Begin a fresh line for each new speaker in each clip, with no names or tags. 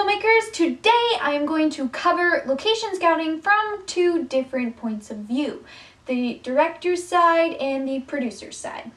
filmmakers, today I am going to cover location scouting from two different points of view, the director's side and the producer's side.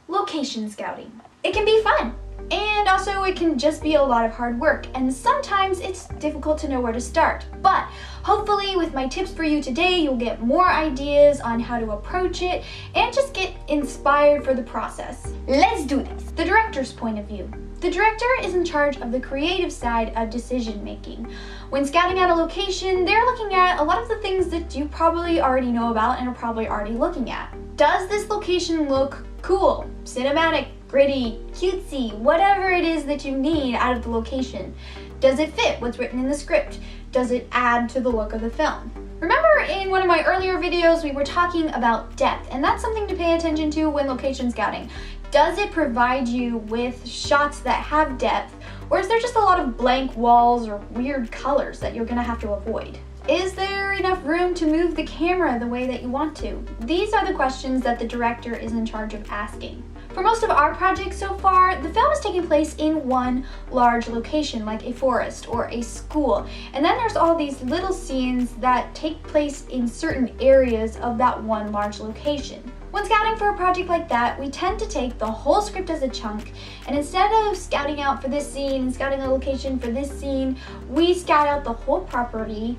Location scouting. It can be fun. And also it can just be a lot of hard work, and sometimes it's difficult to know where to start. But hopefully with my tips for you today, you'll get more ideas on how to approach it and just get inspired for the process. Let's do this. The director's point of view. The director is in charge of the creative side of decision making. When scouting out a location, they're looking at a lot of the things that you probably already know about and are probably already looking at. Does this location look cool, cinematic, gritty, cutesy, whatever it is that you need out of the location? Does it fit what's written in the script? Does it add to the look of the film? Remember in one of my earlier videos we were talking about depth, and that's something to pay attention to when location scouting. Does it provide you with shots that have depth, or is there just a lot of blank walls or weird colors that you're gonna have to avoid? Is there enough room to move the camera the way that you want to? These are the questions that the director is in charge of asking. For most of our projects so far, the film is taking place in one large location, like a forest or a school. And then there's all these little scenes that take place in certain areas of that one large location. When scouting for a project like that, we tend to take the whole script as a chunk, and instead of scouting out for this scene and scouting a location for this scene, we scout out the whole property,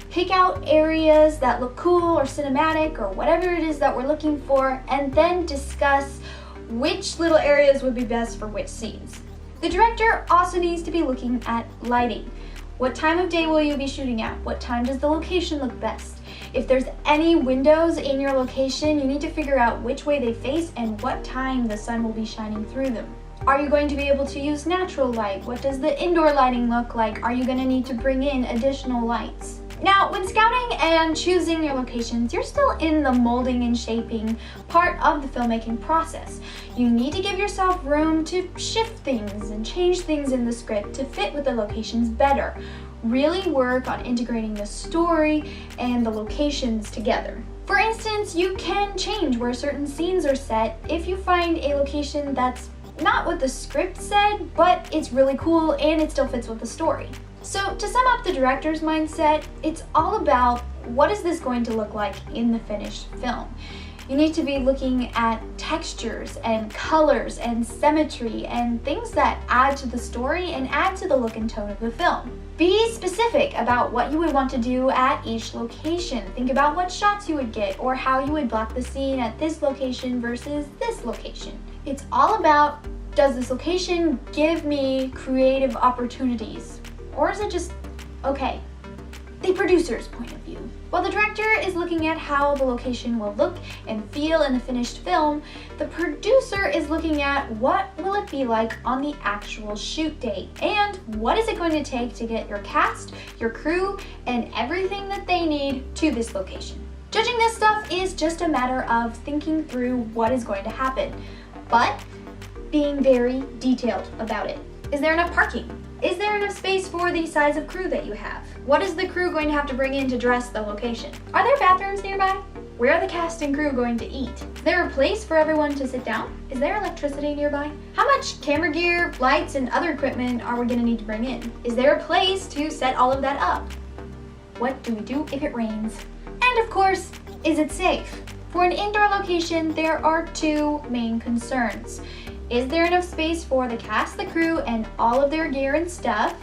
pick out areas that look cool or cinematic or whatever it is that we're looking for, and then discuss which little areas would be best for which scenes. The director also needs to be looking at lighting. What time of day will you be shooting at? What time does the location look best? If there's any windows in your location, you need to figure out which way they face and what time the sun will be shining through them. Are you going to be able to use natural light? What does the indoor lighting look like? Are you going to need to bring in additional lights? Now, when scouting and choosing your locations, you're still in the molding and shaping part of the filmmaking process. You need to give yourself room to shift things and change things in the script to fit with the locations better. Really work on integrating the story and the locations together. For instance, you can change where certain scenes are set if you find a location that's not what the script said, but it's really cool and it still fits with the story. So to sum up the director's mindset, it's all about what is this going to look like in the finished film. You need to be looking at textures and colors and symmetry and things that add to the story and add to the look and tone of the film. Be specific about what you would want to do at each location. Think about what shots you would get or how you would block the scene at this location versus this location. It's all about, does this location give me creative opportunities? Or is it just okay? The producer's point of view. While the director is looking at how the location will look and feel in the finished film, the producer is looking at what will it be like on the actual shoot date and what is it going to take to get your cast, your crew, and everything that they need to this location. Judging this stuff is just a matter of thinking through what is going to happen, but being very detailed about it. Is there enough parking? Is there enough space for the size of crew that you have? What is the crew going to have to bring in to dress the location? Are there bathrooms nearby? Where are the cast and crew going to eat? Is there a place for everyone to sit down? Is there electricity nearby? How much camera gear, lights, and other equipment are we going to need to bring in? Is there a place to set all of that up? What do we do if it rains? And of course, is it safe? For an indoor location, there are two main concerns. Is there enough space for the cast, the crew, and all of their gear and stuff?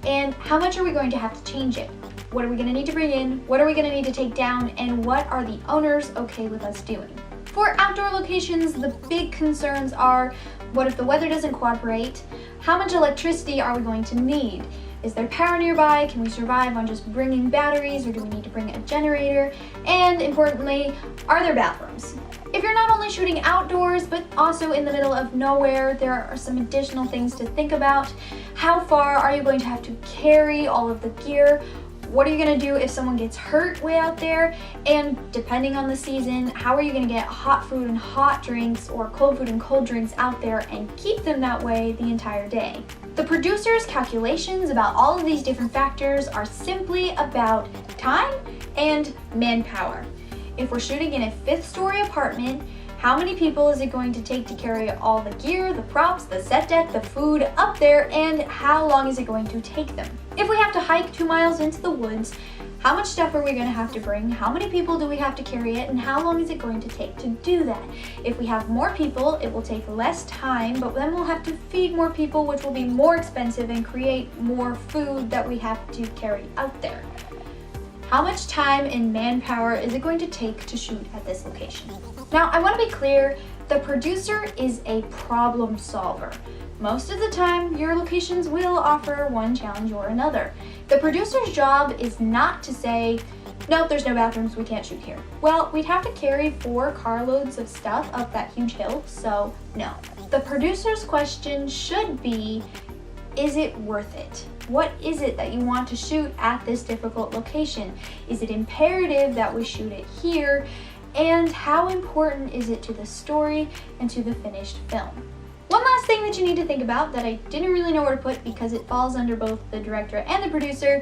And how much are we going to have to change it? What are we going to need to bring in? What are we going to need to take down? And what are the owners okay with us doing? For outdoor locations, the big concerns are, what if the weather doesn't cooperate? How much electricity are we going to need? Is there power nearby? Can we survive on just bringing batteries, or do we need to bring a generator? And importantly, are there bathrooms? If you're not only shooting outdoors, but also in the middle of nowhere, there are some additional things to think about. How far are you going to have to carry all of the gear? What are you going to do if someone gets hurt way out there? And depending on the season, how are you going to get hot food and hot drinks or cold food and cold drinks out there and keep them that way the entire day? The producer's calculations about all of these different factors are simply about time and manpower. If we're shooting in a 5th-story apartment, how many people is it going to take to carry all the gear, the props, the set deck, the food up there, and how long is it going to take them? If we have to hike 2 miles into the woods, how much stuff are we going to have to bring? How many people do we have to carry it? And how long is it going to take to do that? If we have more people, it will take less time, but then we'll have to feed more people, which will be more expensive and create more food that we have to carry out there. How much time and manpower is it going to take to shoot at this location? Now, I want to be clear, the producer is a problem solver. Most of the time, your locations will offer one challenge or another. The producer's job is not to say, nope, there's no bathrooms, we can't shoot here. Well, we'd have to carry 4 carloads of stuff up that huge hill, so no. The producer's question should be, is it worth it? What is it that you want to shoot at this difficult location? Is it imperative that we shoot it here? And how important is it to the story and to the finished film? One last thing that you need to think about that I didn't really know where to put because it falls under both the director and the producer.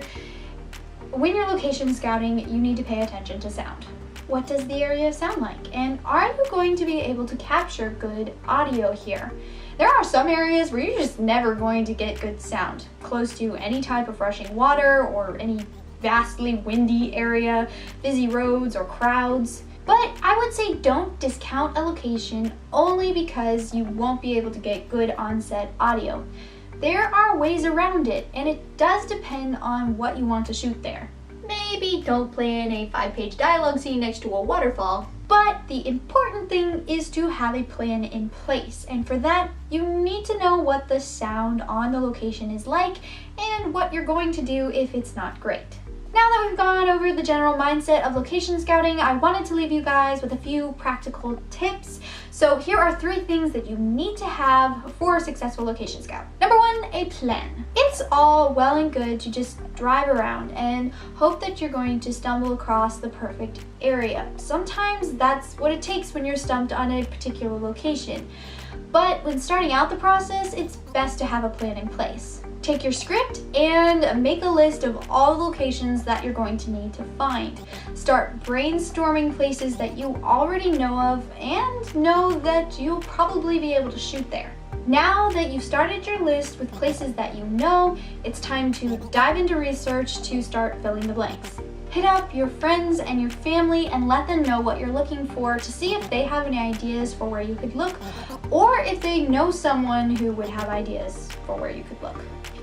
When you're location scouting, you need to pay attention to sound. What does the area sound like? And are you going to be able to capture good audio here? There are some areas where you're just never going to get good sound, close to any type of rushing water or any vastly windy area, busy roads or crowds. But I would say don't discount a location only because you won't be able to get good on-set audio. There are ways around it, and it does depend on what you want to shoot there. Maybe don't plan a 5-page dialogue scene next to a waterfall, but the important thing is to have a plan in place, and for that, you need to know what the sound on the location is like and what you're going to do if it's not great. Now that we've gone over the general mindset of location scouting, I wanted to leave you guys with a few practical tips. So here are 3 things that you need to have for a successful location scout. Number 1, a plan. It's all well and good to just drive around and hope that you're going to stumble across the perfect area. Sometimes that's what it takes when you're stumped on a particular location. But when starting out the process, it's best to have a plan in place. Take your script and make a list of all the locations that you're going to need to find. Start brainstorming places that you already know of and know that you'll probably be able to shoot there. Now that you've started your list with places that you know, it's time to dive into research to start filling the blanks. Hit up your friends and your family and let them know what you're looking for to see if they have any ideas for where you could look, or if they know someone who would have ideas for where you could look.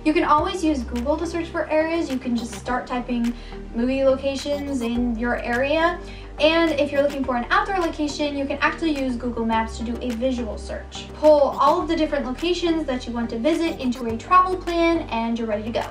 You can always use Google to search for areas. You can just start typing movie locations in your area. And if you're looking for an outdoor location, you can actually use Google Maps to do a visual search. Pull all of the different locations that you want to visit into a travel plan and you're ready to go.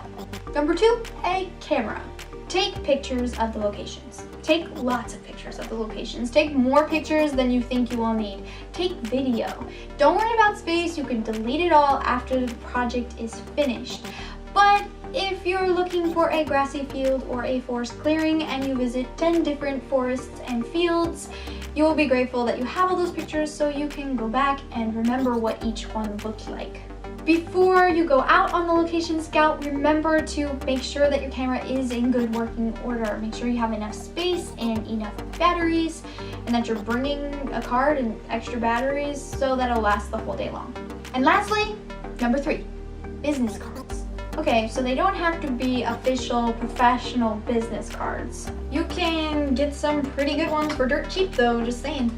Number 2, a camera. Take pictures of the locations. Take lots of pictures of the locations. Take more pictures than you think you will need. Take video. Don't worry about space, you can delete it all after the project is finished. But if you're looking for a grassy field or a forest clearing and you visit 10 different forests and fields, you will be grateful that you have all those pictures so you can go back and remember what each one looked like. Before you go out on the location scout, remember to make sure that your camera is in good working order. Make sure you have enough space and enough batteries, and that you're bringing a card and extra batteries so that it'll last the whole day long. And lastly, number 3, business cards. Okay, so they don't have to be official, professional business cards. You can get some pretty good ones for dirt cheap though, just saying.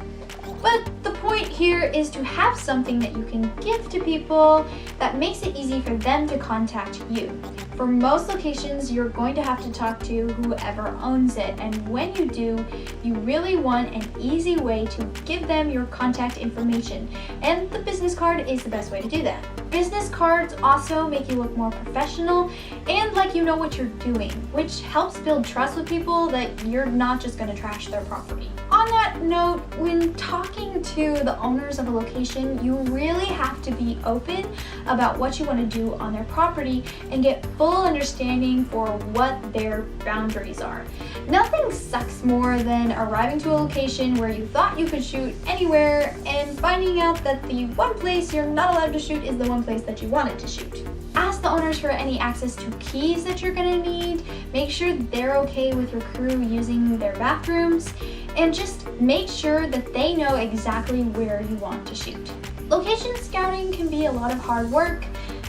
But the point here is to have something that you can give to people that makes it easy for them to contact you. For most locations, you're going to have to talk to whoever owns it, and when you do, you really want an easy way to give them your contact information, and the business card is the best way to do that. Business cards also make you look more professional and like you know what you're doing, which helps build trust with people that you're not just going to trash their property. On that note, when talking to the owners of a location, you really have to be open about what you want to do on their property and get full understanding for what their boundaries are. Nothing sucks more than arriving to a location where you thought you could shoot anywhere and finding out that the one place you're not allowed to shoot is the one place that you wanted to shoot. Ask the owners for any access to keys that you're gonna need. Make sure they're okay with your crew using their bathrooms, and just make sure that they know exactly where you want to shoot. Location scouting can be a lot of hard work,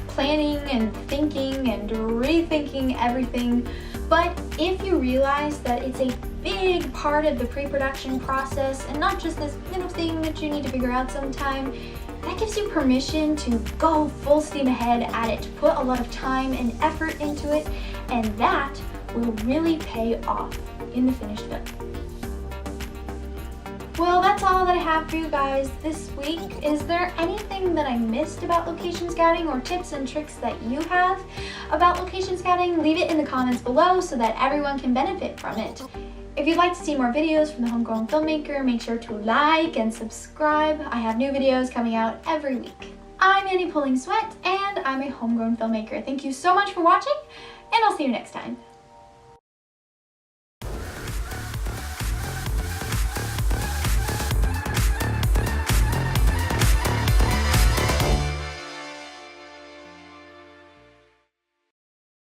planning and thinking and rethinking everything, but if you realize that it's a big part of the pre-production process and not just this little thing that you need to figure out sometime, that gives you permission to go full steam ahead at it, to put a lot of time and effort into it, and that will really pay off in the finished film. Well, that's all that I have for you guys this week. Is there anything that I missed about location scouting, or tips and tricks that you have about location scouting? Leave it in the comments below so that everyone can benefit from it. If you'd like to see more videos from the Homegrown Filmmaker, make sure to like and subscribe. I have new videos coming out every week. I'm Annie Pulling Sweat, and I'm a Homegrown Filmmaker. Thank you so much for watching, and I'll see you next time.